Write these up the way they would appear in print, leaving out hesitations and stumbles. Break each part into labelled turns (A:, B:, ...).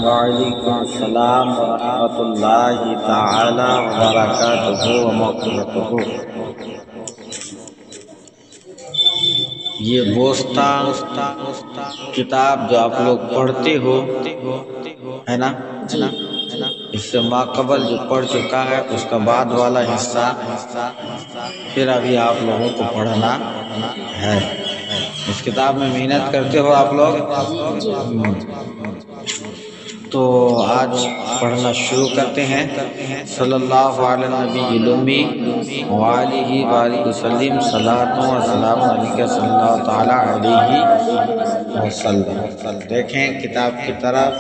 A: وعلیکم السلام ورحمۃ اللہ تعالی وبرکاتہ و مغفرتہ۔ یہ بوستا کتاب جو آپ لوگ پڑھتے ہو ہے نا، اس سے ماقبل جو پڑھ چکا ہے اس کا بعد والا حصہ پھر ابھی آپ لوگوں کو پڑھنا ہے۔ اس کتاب میں محنت کرتے ہو آپ لوگ؟ تو آج پڑھنا شروع کرتے ہیں۔ صلی اللہ علیہ نبی المی وآلہ وآلہ وسلم، صلاۃ و سلام علیکہ صلی اللہ تعالی علیہ وسلم۔ دیکھیں کتاب کی طرف۔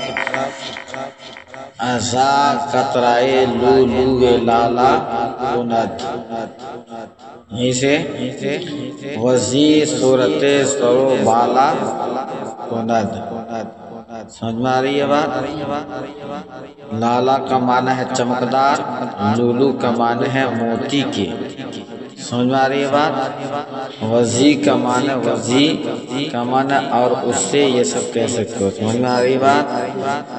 A: ازا قطرائے لولو لالا کند، یہیں سے وزی صورت سرو بالا کند۔ سمجھ میں آ رہی ہے بات؟ لالا کا معنی ہے چمکدار، لولو کا معنی ہے موتی کے۔ سمجھ میں آ رہی ہے بات؟ وزی کا معنی، وزی کا معنی اور اس سے یہ سب کہہ سکتے ہو۔ سمجھ میں آ رہی بات؟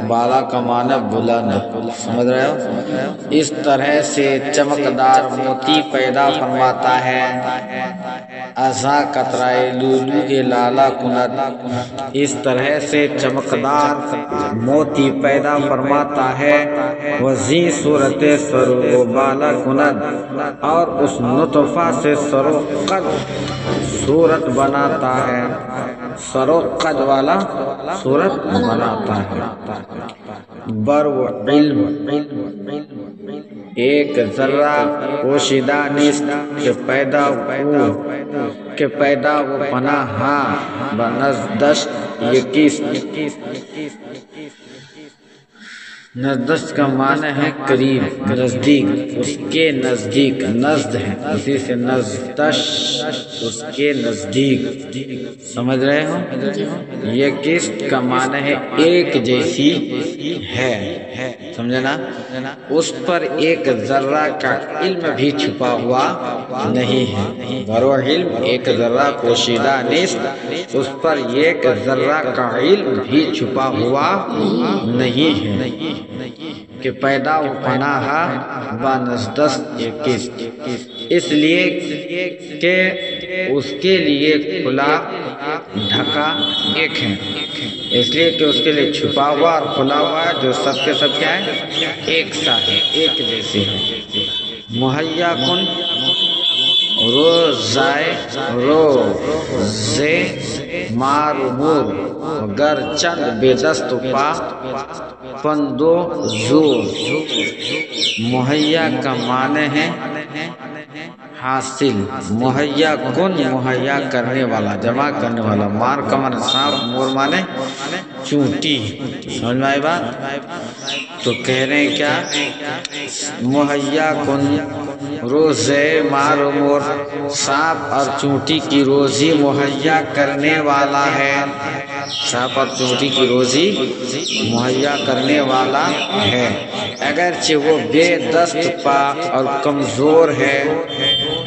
A: بالا کا معنی بلند، سمجھ رہے ہو؟ اس طرح سے چمکدار موتی پیدا فرماتا ہے۔ ازا قطرائے لولو کے لالا کند، اس طرح سے چمکدار موتی پیدا فرماتا ہے۔ وزی صورت سرو بالا کند، اور اس نطفہ سے سرو قد صورت بناتا ہے، سرو قد والا صورت بناتا ہے۔ برو علم، ایک ذرہ پوشیدہ نیست کہ پیدا و پناہ بنزدشت یکیست۔ نزدشت کا معنی ہے قریب، نزدیک، اس کے نزدیک، نزد ہے، اسی سے نزدشت، اس کے نزدیک۔ سمجھ رہے ہو؟ یکیست کا معنی ہے ایک جیسی ہے، سمجھے نا؟ اس پر ایک ذرہ کا علم بھی چھپا ہوا نہیں ہے۔ برو علم، ایک ذرہ پوشیدہ نیست، اس پر ایک ذرہ کا علم بھی چھپا ہوا نہیں ہے کہ پیدا و پناہ بنزدست یکیست، اس لیے کہ اس کے لیے کھلا ڈھکا ایک ہے، اس لیے کہ اس کے لیے چھپا ہوا اور کھلا ہوا ہے جو سب کے سب کیا ہے؟ ایک سا ہے، ایک جیسے ہے۔ مہیا کن، روزائے روزے مارمور، گر چند بے دست پا پندو زور۔ مہیا کا معنی ہے حاصل، مہیا کن مہیا کرنے والا، جمع کرنے والا۔ مار کا معنی سانپ، مور معنی چونٹی۔ سمجھ میں آئی بات؟ تو کہہ رہے ہیں کیا؟ مہیا کن روزے مار و مور، سانپ اور چونٹی کی روزی مہیا کرنے والا ہے۔ سانپ اور چونٹی کی روزی مہیا کرنے والا ہے، اگرچہ وہ بے دست پا اور کمزور ہے،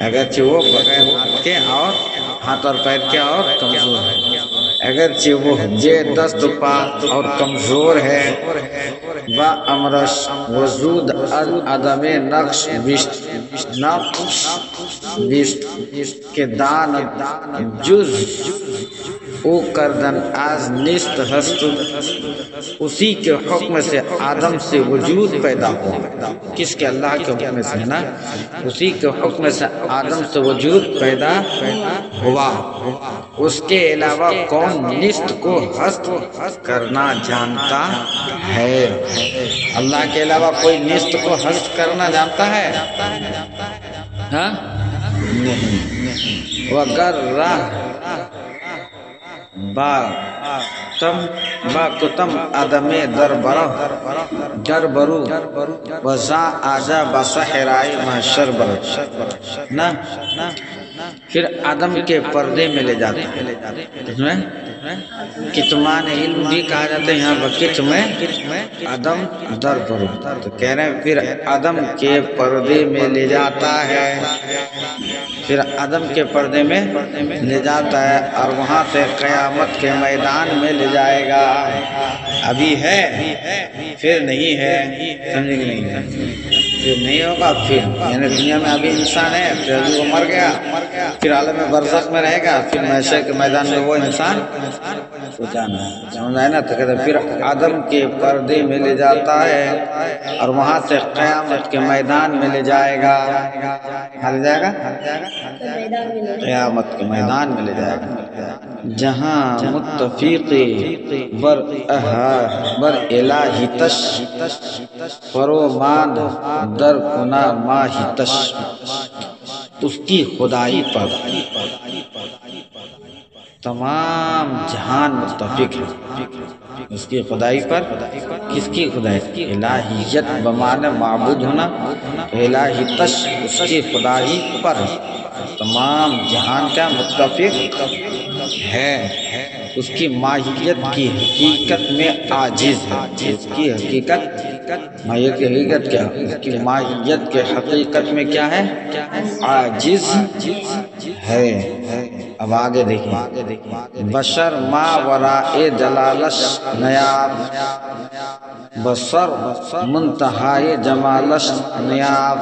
A: اگرچہ وہ بغیر ہاتھ کے اور ہاتھ اور پیر کے اور کمزور ہے، اگرچہ وہ بے دست پا اور کمزور ہے۔ با امرش وجود عدم نقش بیشت کے دان جز او کردن از نیست ہست، اسی کے حکم سے آدم سے وجود پیدا ہوا۔ کس کے؟ اللہ کے حکم سے ہے نا، اسی کے حکم سے آدم سے وجود پیدا ہوا۔ اس کے علاوہ کون نیست کو ہست کرنا جانتا ہے؟ اللہ کے علاوہ کوئی نیست کو ہست کرنا جانتا ہے؟ ہاں نہیں۔ وگر راہ با کتم عدم در برو وزا آجا بسحرائی محشر برو نا، پھر آدم کے پردے میں لے جاتے ہیں۔ کتمان علم بھی کہا جاتا ہے یہاں پر، کتم آدم در برو، تو کہہ رہے ہیں پھر آدم کے پردے میں لے جاتا ہے۔ پھر عدم کے پردے میں لے جاتا ہے اور وہاں سے قیامت کے میدان میں لے جائے گا۔ ابھی ہے پھر نہیں ہے، سمجھے کہ نہیں ہے؟ پھر نہیں ہوگا، پھر یعنی دنیا میں ابھی انسان ہے، پھر ابھی وہ مر گیا، پھر عالم برزخ میں رہے گا، پھر محشر کے میدان میں وہ انسان کو جانا ہے، سمجھ آئے نا؟ تو کہتے ہیں پھر عدم کے پردے میں لے جاتا ہے اور وہاں سے قیامت کے میدان میں لے جائے گا۔ کہاں لے جائے گا؟ قیامت کے میدان میں لے جائے گا، جہاں متفقی بر الہی تش فروماند در کنا ماہی تش، اس کی خدائی پر تمام جہان متفق ہے، اس کی خدائی پر۔ کس کی خدائی؟ الہیت بمعنی معبود ہونا، الہی تش اس کی خدائی پر تمام جہان کا متفق ہے، اس کی ماہیت کی حقیقت میں عاجز ہے۔ اس کی حقیقت، ماہیت کی حقیقت کیا؟ اس کی ماہیت کے حقیقت میں کیا ہے؟ عاجز ہے۔ اب آگے دیکھیں، بشر ما وراء جلالش نیاب، بصر منتہائے جمالش نیاب۔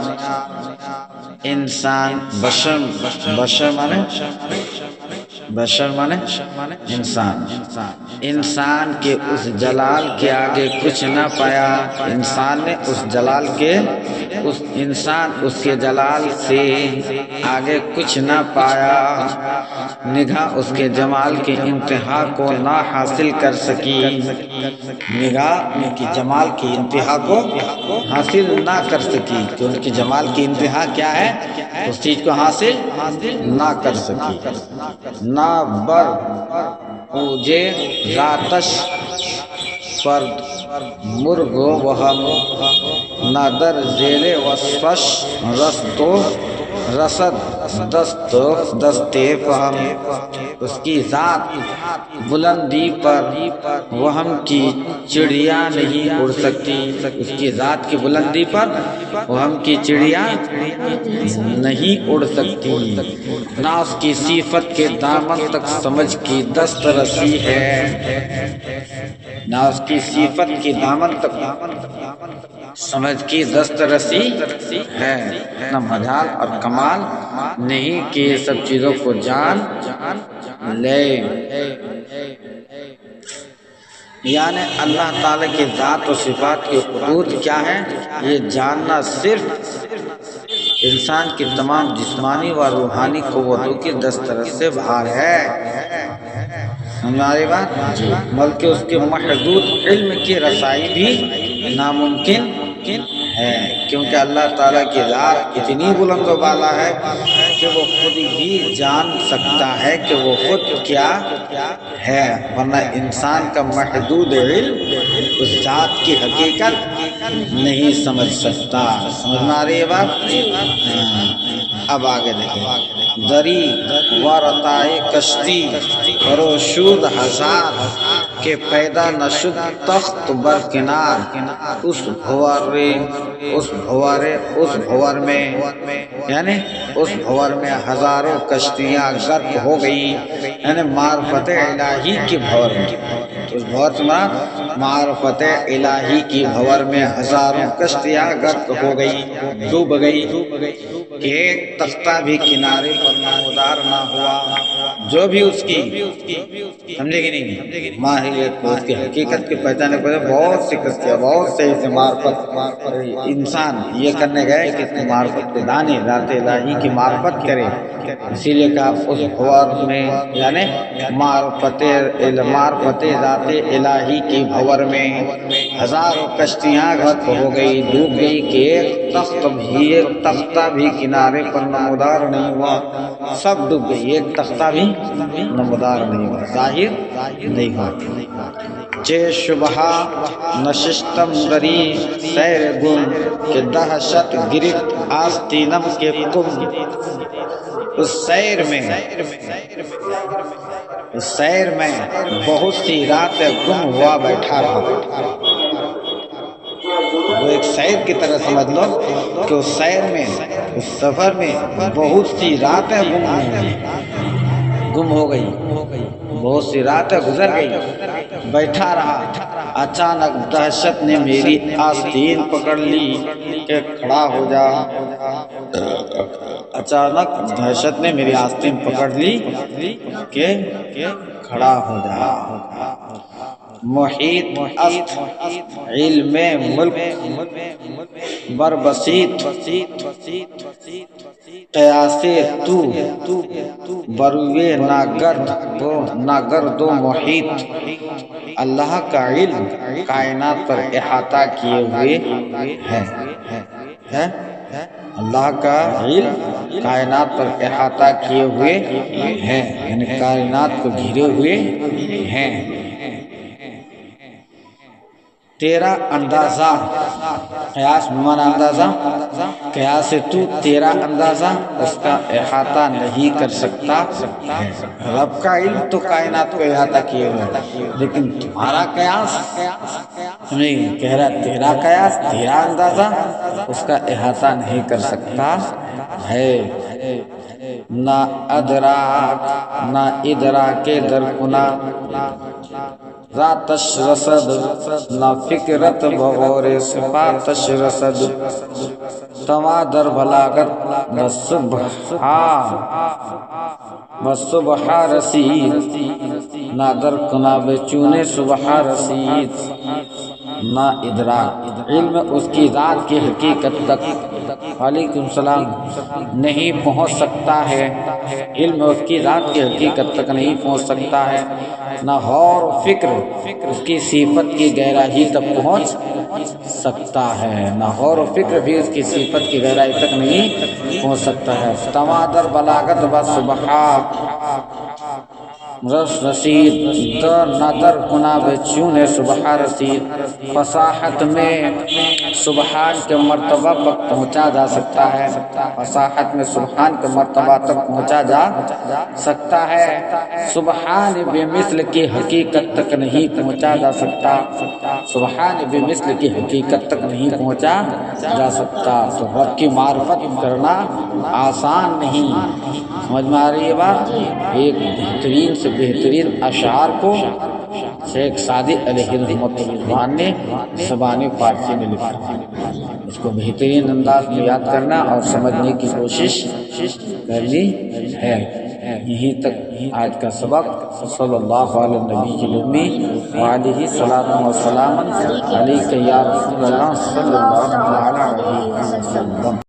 A: انسان بشر مانے انسان، انسان کے اس جلال کے آگے کچھ نہ پایا۔ انسان نے اس جلال کے، انسان اس کے جلال سے آگے کچھ نہ پایا، نگاہ اس کے جمال کے انتہا کو نہ حاصل کر سکی، نگاہ ان کی جمال کی انتہا کو حاصل نہ کر سکی، کہ ان کی جمال کی انتہا کیا ہے، اس چیز کو حاصل نہ کر سکی۔ نہ بر اوجے راتش فرد مرغ و ہم، نہ در زیر وصفش رستو رسد دستے فہم۔ اس کی ذات بلندی پر وہم کی چڑیا نہیں اڑ سکتی، اس کی ذات کی بلندی پر وہم کی چڑیا نہیں اڑ سکتی، نہ اس کی صفت کے دامن تک سمجھ کی دست رسی ہے، نہ اس کی صفت کی دامن تک سمجھ کی دست رسی ہے، نہ مجال اور کمال نہیں کہ یہ سب چیزوں کو جان لے۔ یعنی اللہ تعالیٰ کی ذات و صفات کی حدود کیا ہے، یہ جاننا صرف انسان کی تمام جسمانی و روحانی قوتوں کی دسترس سے باہر ہے۔ سمجھ آ رہی بات؟ بلکہ اس کے محدود علم کی رسائی بھی ناممکن ہے، کیونکہ اللہ تعالیٰ کی ذات اتنی بلند و بالا ہے کہ وہ خود ہی جان سکتا ہے کہ وہ خود کیا ہے، ورنہ انسان کا محدود علم اس ذات کی حقیقت نہیں سمجھ سکتا۔ سمجھ میں آ رہی ہے بات؟ اب آگے دیکھیں، دری ورتائے کشتی فروشود ہزار کے پیدا نشد تخت برکنار، اس بھور میں یعنی اس بھور میں ہزاروں کشتیاں غرق ہو گئی، یعنی معرفت الہی کی بھور میں، اس بھور سے مراد معرفت الہی کی بھور میں ہزاروں کشتیاں غرق ہو گئی، ڈوب گئی، کہ ایک تختہ بھی کنارے پر نمودار نہ ہوا۔ جو بھی اس کی سمجھے کہ نہیں ماہیت کو، اس کی حقیقت کی پہچانے کو بہت سی کشتیاں، بہت سے ایسے معرفت، انسان یہ کرنے گئے کہ اس معرفت کے دانے ذات الہی کی معرفت کرے، اسی لیے کہا اس بھور میں یعنی معرفت ذات الہی کی بھور میں ہزاروں کشتیاں غرق ہو گئی، ڈوب گئی، کہ ایک تختہ بھی کنارے پر نمودار نہیں ہوا، سب ڈوب گئی، ایک تختہ بھی نمودار نہیں ہوا، ظاہر نہیں ہوا۔ چے شبہ نشستم دری سیر گم، کہ دہشت گرفت آستینم کے کم۔ اس سیر میں بہت سی راتیں گم ہوا بیٹھا رہا، وہ ایک سیر کی طرح سمجھ لو کہ اس سیر میں اس سفر میں بہت سی راتیں گم ہو گئی، بہت سی راتیں گزر گئی، بیٹھا رہا، اچانک دہشت نے میری آستین پکڑ لی کہ کھڑا ہو جا، اچانک دہشت نے میری آستین پکڑ لی کہ کھڑا ہو جا۔ محیط است علم ملک بربسیط، قیاس تو بروے ناگرد و محیط۔ اللہ کا علم کائنات پر احاطہ کیے ہوئے ہے، اللہ کا علم کائنات پر احاطہ کیے ہوئے ہیں، یعنی کائنات کو گھیرے ہوئے ہیں۔ تیرا اندازہ، قیاس بمعنی اندازہ، قیاس تو تیرا اندازہ اس کا احاطہ نہیں کر سکتا ہے۔ رب کا علم تو کائنات کو احاطہ کیے ہوئے، لیکن تمہارا قیاس نہیں، کہہ رہا تیرا قیاس تیرا اندازہ اس کا احاطہ نہیں کر سکتا ہے۔ نہ ادراک نہ ادراک درکنا ذاتش رسد، نہ فکرت بغور صفاتش رسد، توا در بلاغت بصبح رسید، نہ در کناب چون صبح رسید۔ نہ ادراک، علم اس کی ذات کی حقیقت تک وعلیکم السلام نہیں پہنچ سکتا ہے، علم اس کی ذات کی حقیقت تک نہیں پہنچ سکتا ہے، نہ غور و فکر اس کی صفت کی گہرائی تک پہنچ سکتا ہے، نہ غور و فکر بھی اس کی صفت کی گہرائی تک نہیں پہنچ سکتا ہے۔ تمادر بلاغت بصبحا رسید، نظر کناب چون صبح رسید۔ فصاحت میں سبحان کے مرتبہ تک پہنچا جا سکتا ہے، فصاحت میں سبحان کے مرتبہ تک پہنچا جا سکتا ہے، سبحان بمثل کی حقیقت تک نہیں پہنچا جا سکتا، سبحان بمثل کی حقیقت تک نہیں پہنچا جا سکتا۔ تو رب کی معرفت کرنا آسان نہیں، سمجھ میں آ رہی ہے بات؟ ایک بہترین سے بہترین اشعار کو شیخ سعدی علیہ رحمۃ اللہ نے زبان فارسی میں لکھا، اس کو بہترین انداز میں یاد کرنا اور سمجھنے کی کوشش کرنی ہے۔ یہیں تک آج کا سبق۔ صلی اللہ علیہ نبی الامی وعلیہ الصلاۃ والسلام علیک یا رسول اللہ صلی اللہ علیہ وسلم۔